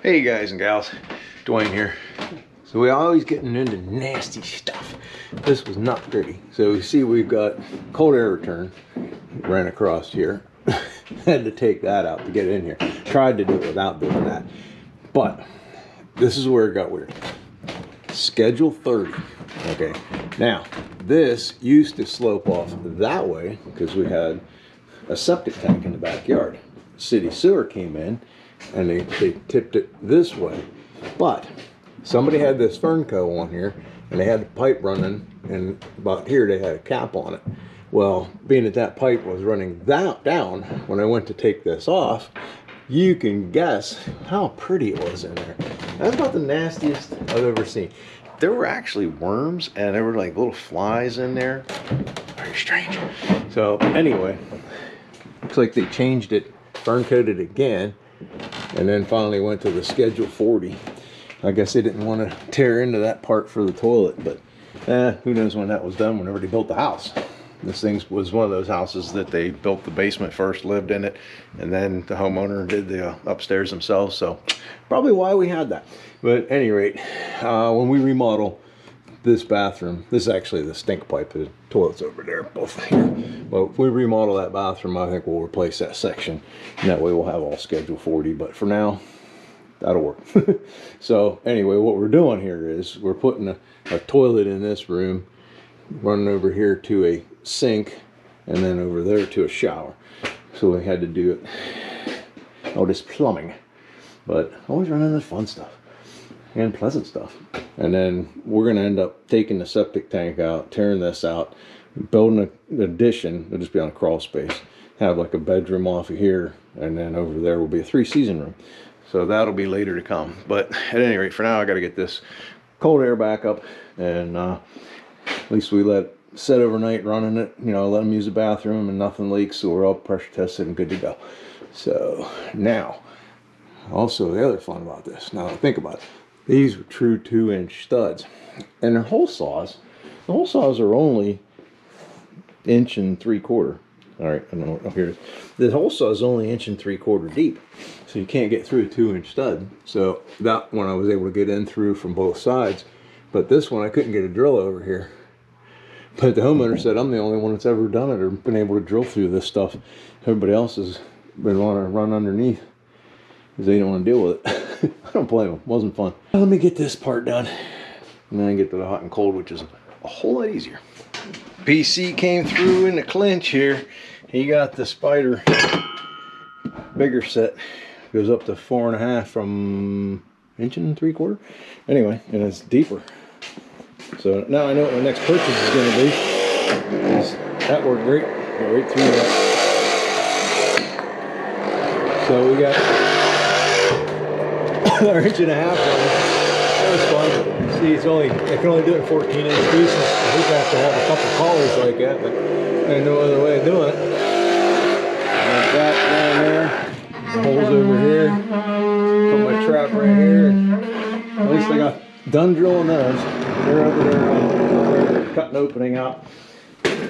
Hey guys and gals, Dwayne here. So we always getting into nasty stuff. This was not pretty. So you see we've got cold air return ran across here. Had to take that out to get in here. Tried to do it without doing that. But this is where it got weird. Schedule 30. Okay. Now, this used to slope off that way because we had a septic tank in the backyard. City sewer came in and they tipped it this way. But somebody had this Fernco on here and they had the pipe running, and about here they had a cap on it. Well, being that pipe was running down, when I went to take this off, you can guess how pretty it was in there. That's about the nastiest I've ever seen. There were actually worms and there were like little flies in there. Very strange. So anyway, looks like they changed it, fern coated again, and then finally went to the Schedule 40. I guess they didn't want to tear into that part for the toilet, but who knows when that was done, whenever they built the house. This thing was one of those houses that they built the basement first, lived in it, and then the homeowner did the upstairs themselves. So probably why we had that. But at any rate, when we remodel this bathroom, this is actually the stink pipe, the toilet's over there, both here. But if we remodel that bathroom, I think we'll replace that section, and that way we'll have all Schedule 40. But for now, that'll work. So anyway, what we're doing here is we're putting a toilet in this room, running over here to a sink, and then over there to a shower. So we had to do it, all this plumbing, but always running the fun stuff and pleasant stuff. And then we're going to end up taking the septic tank out, tearing this out, building an addition. It'll just be on a crawl space, have like a bedroom off of here, and then over there will be a 3-season room. So that'll be later to come. But at any rate, for now, I got to get this cold air back up, and at least we let it set overnight running it, you know, let them use the bathroom and nothing leaks, so we're all pressure tested and good to go. So now, also the other fun about this, now that I think about it, these were true 2-inch studs, and the hole saws are only 1 3/4 inches. All right, I don't know, here it is. The hole saw is only 1 3/4 inches deep, so you can't get through a 2-inch stud. So that one I was able to get in through from both sides, but this one I couldn't get a drill over here. But the homeowner said I'm the only one that's ever done it or been able to drill through this stuff. Everybody else has been wanting to run underneath because they don't want to deal with it. I don't blame them. It wasn't fun. Let me get this part done, and then get to the hot and cold, which is a whole lot easier. PC came through in the clinch here. He got the Spider bigger set. Goes up to 4.5 from 1 3/4 inches. Anyway, and it's deeper. So now I know what my next purchase is going to be. That worked great. Got right through that. So we got our 1.5 inch one. That was fun. See, I can only do it in 14-inch pieces. I think I have to have a couple collars like that, but there's no other way of doing it. Like that down there. Holes over here. Put my trap right here. At least I got done drilling those. They're over there cutting the opening out.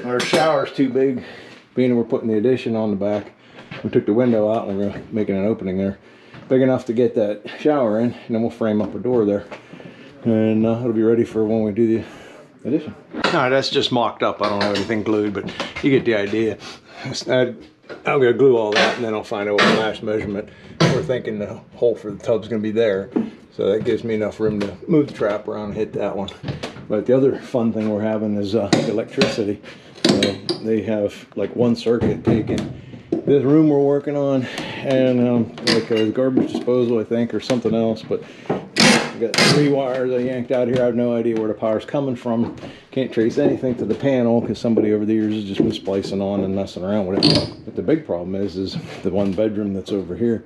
Our shower's too big, being we're putting the addition on the back. We took the window out and we're making an opening there. Big enough to get that shower in, and then we'll frame up a door there. And it'll be ready for when we do the addition. Alright, that's just mocked up. I don't have anything glued, but you get the idea. I'm going to glue all that, and then I'll find out what the last measurement. We're thinking the hole for the tub's going to be there. So that gives me enough room to move the trap around and hit that one. But the other fun thing we're having is electricity. They have like one circuit taken this room we're working on, and like a garbage disposal, I think, or something else. But I got 3 wires I yanked out here. I have no idea where the power's coming from. Can't trace anything to the panel because somebody over the years has just been splicing on and messing around with it. But the big problem is the one bedroom that's over here.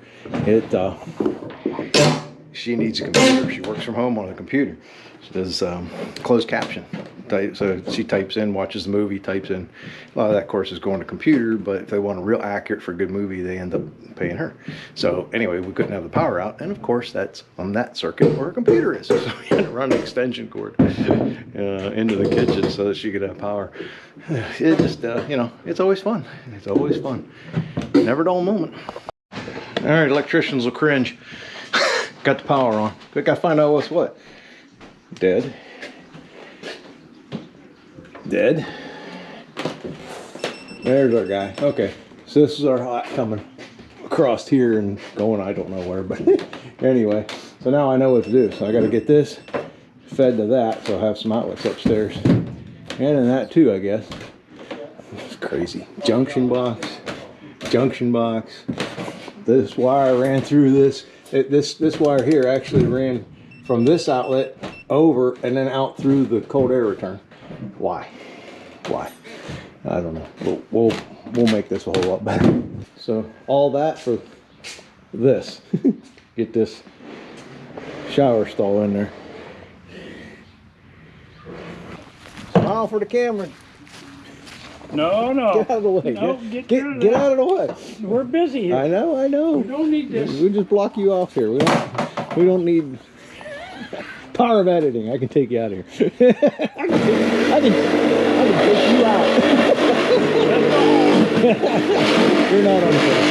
She needs a computer. She works from home on a computer. She does closed caption. So she types in, watches the movie, types in. A lot of that course is going to computer, but if they want a real accurate for a good movie, they end up paying her. So anyway, we couldn't have the power out, and of course that's on that circuit where her computer is. So we had to run an extension cord into the kitchen so that she could have power. It just, you know, it's always fun. It's always fun. Never dull moment. All right, electricians will cringe. Got the power on. I gotta find out what's what. Dead. Dead. There's our guy. Okay, so this is our hot coming across here and going I don't know where, but anyway, so now I know what to do. So I got to get this fed to that, so I'll have some outlets upstairs, and in that too, I guess. It's crazy. Junction box. This wire ran through this. This wire here actually ran from this outlet over and then out through the cold air return. Why? I don't know. We'll make this a whole lot better. So all that for this. Get this shower stall in there. Smile for the camera. No. Get out of the way. No, get out of the way. We're busy here. I know. We don't need this. We just block you off here. We don't need power of editing. I can take you out of here. I can take you out. You're not on the phone.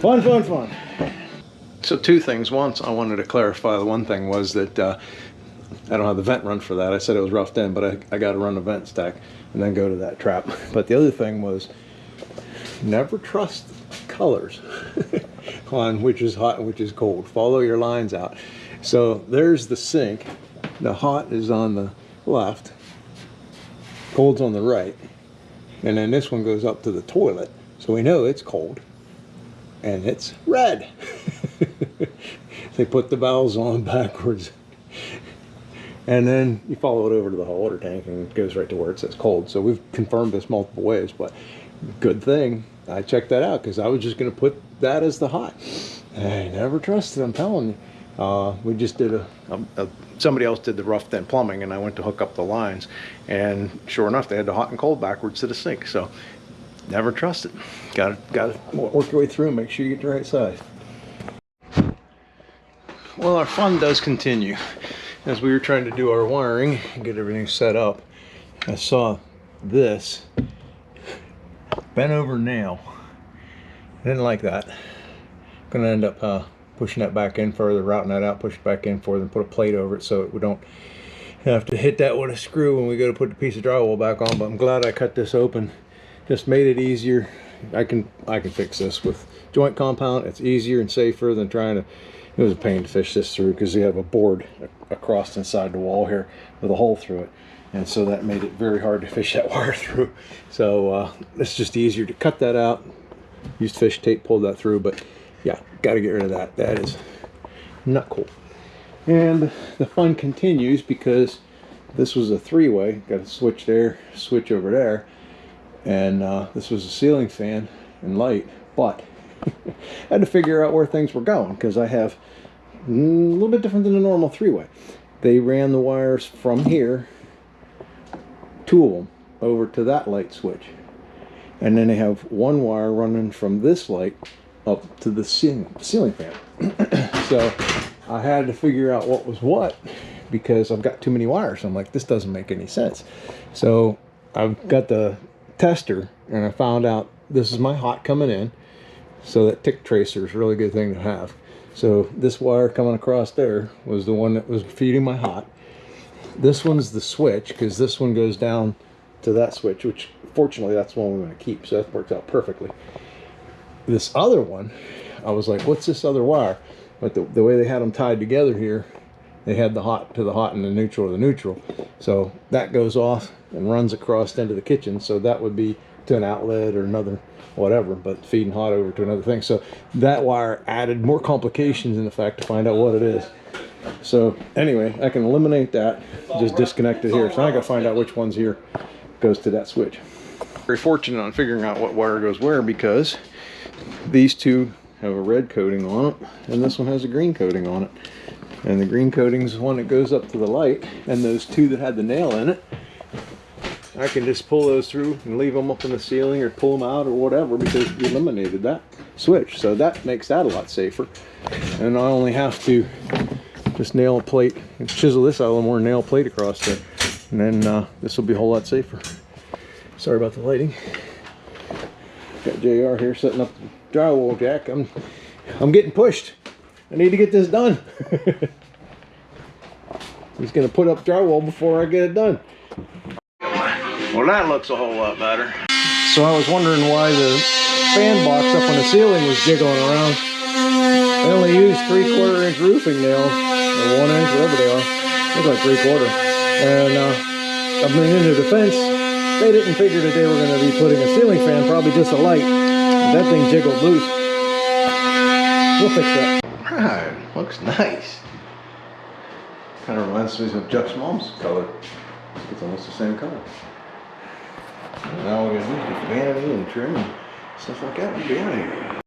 Fun. So two things. Once I wanted to clarify. The one thing was that I don't have the vent run for that. I said it was roughed in, but I got to run the vent stack and then go to that trap. But the other thing was never trust colors on which is hot and which is cold. Follow your lines out. So there's the sink. The hot is on the left, cold's on the right, and then this one goes up to the toilet. So we know it's cold. And it's red. They put the valves on backwards. And then you follow it over to the hot water tank and it goes right to where it says cold. So we've confirmed this multiple ways, but good thing I checked that out because I was just going to put that as the hot. I never trusted, I'm telling you. We just did somebody else did the rough thin plumbing and I went to hook up the lines. And sure enough, they had the hot and cold backwards to the sink. So never trust it. Got to work your way through and make sure you get the right size. Well, our fun does continue. As we were trying to do our wiring and get everything set up, I saw this bent over nail. I didn't like that. Gonna end up pushing that back in further, routing that out, push it back in further, and put a plate over it so we don't have to hit that with a screw when we go to put the piece of drywall back on. But I'm glad I cut this open. Just made it easier. I can fix this with joint compound. It's easier and safer than trying to. It was a pain to fish this through because you have a board across inside the wall here with a hole through it, and so that made it very hard to fish that wire through. So it's just easier to cut that out. Used fish tape, pulled that through, but yeah, got to get rid of that. That is not cool. And the fun continues because this was a three-way. Got a switch there, switch over there. And this was a ceiling fan and light, but I had to figure out where things were going because I have a little bit different than a normal three-way. They ran the wires from here, two of them, over to that light switch. And then they have one wire running from this light up to the ceiling fan. So I had to figure out what was what because I've got too many wires. I'm like, this doesn't make any sense. So I've got the tester and I found out this is my hot coming in, so that tick tracer is a really good thing to have. So this wire coming across there was the one that was feeding my hot. This one's the switch because this one goes down to that switch, which fortunately that's the one we're going to keep, so that works out perfectly. This other one, I was like, what's this other wire? But the way they had them tied together here, they had the hot to the hot and the neutral to the neutral. So that goes off and runs across into the kitchen. So that would be to an outlet or another whatever, but feeding hot over to another thing. So that wire added more complications in the fact to find out what it is. So anyway, I can eliminate that, just disconnect it here. So now I gotta find out which one's here goes to that switch. Very fortunate on figuring out what wire goes where because these two have a red coating on it and this one has a green coating on it. And the green coating is the one that goes up to the light, and those two that had the nail in it, I can just pull those through and leave them up in the ceiling or pull them out or whatever because we eliminated that switch. So that makes that a lot safer. And I only have to just nail a plate and chisel this out a little more, nail a plate across there. And then this will be a whole lot safer. Sorry about the lighting. Got JR here setting up the drywall jack. I'm getting pushed. I need to get this done. He's gonna put up drywall before I get it done. Well, that looks a whole lot better. So I was wondering why the fan box up on the ceiling was jiggling around. They only used 3/4 inch roofing nails, or 1 inch, whatever they are. Look like 3/4. And I mean, in their defense, they didn't figure that they were going to be putting a ceiling fan, probably just a light. And that thing jiggled loose. We'll fix that. Right, looks nice. Kind of reminds me of Chuck's mom's color. It's almost the same color. And now we're going to do the vanity and trim and stuff like that. We'll be out of here.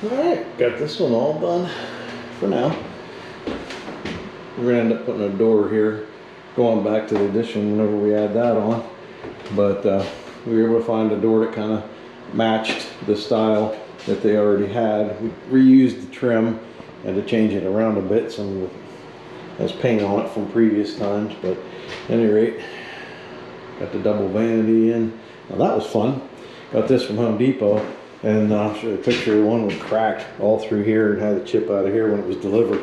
Alright, got this one all done for now. We're going to end up putting a door here, going back to the addition whenever we add that on. But we were able to find a door that kind of matched the style that they already had. We reused the trim and to change it around a bit. Some of it has paint on it from previous times, but at any rate, got the double vanity in. Now that was fun. Got this from Home Depot. And I'll show you a picture. One was cracked all through here and had a chip out of here when it was delivered.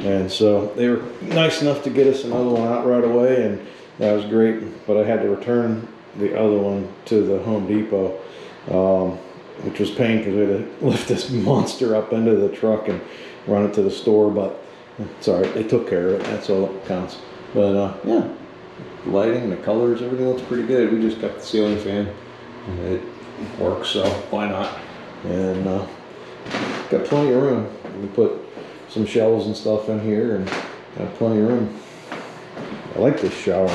And so they were nice enough to get us another one out right away, and that was great. But I had to return the other one to the Home Depot, which was pain because we had to lift this monster up into the truck and run it to the store. But it's all right. They took care of it. That's all that counts. But yeah, the lighting, the colors, everything looks pretty good. We just got the ceiling fan. It works, so why not? And got plenty of room. We put some shelves and stuff in here and got plenty of room. I like this shower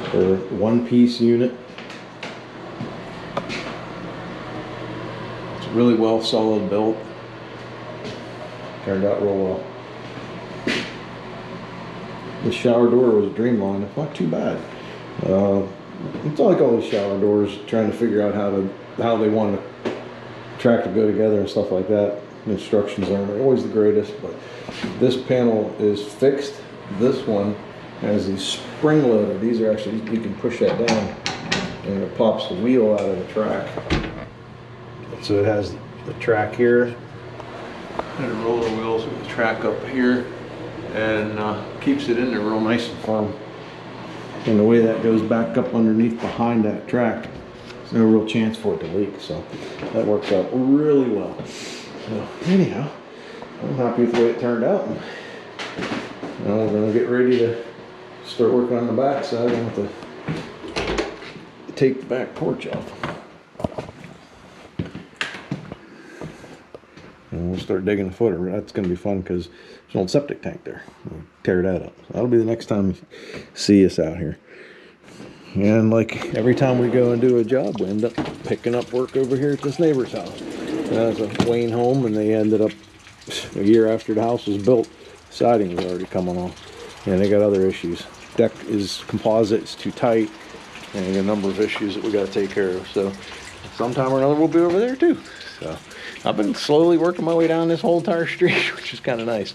for one-piece unit. It's really well solid built. Turned out real well. The shower door was Dreamline. It's not too bad. It's like all these shower doors, trying to figure out how they want the track to go together and stuff like that. The instructions aren't always the greatest, but this panel is fixed. This one has these spring loaded. These are actually, you can push that down and it pops the wheel out of the track. So it has the track here and a roller wheels with the track up here, and keeps it in there real nice and firm. And the way that goes back up underneath behind that track, there's no real chance for it to leak. So that worked out really well. So anyhow, I'm happy with the way it turned out. Now we're going to get ready to start working on the back side. I want to take the back porch off. And we'll start digging the footer. That's going to be fun because there's an old septic tank there. We'll tear that up. So that'll be the next time you see us out here. And like every time we go and do a job, we end up picking up work over here at this neighbor's house. That was a Wayne home, and they ended up a year after the house was built, siding was already coming off. And they got other issues. Deck is composite, it's too tight, and they got a number of issues that we got to take care of. So sometime or another we'll be over there too. So I've been slowly working my way down this whole entire street, which is kind of nice.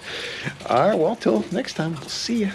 All right, well, till next time, we'll see you.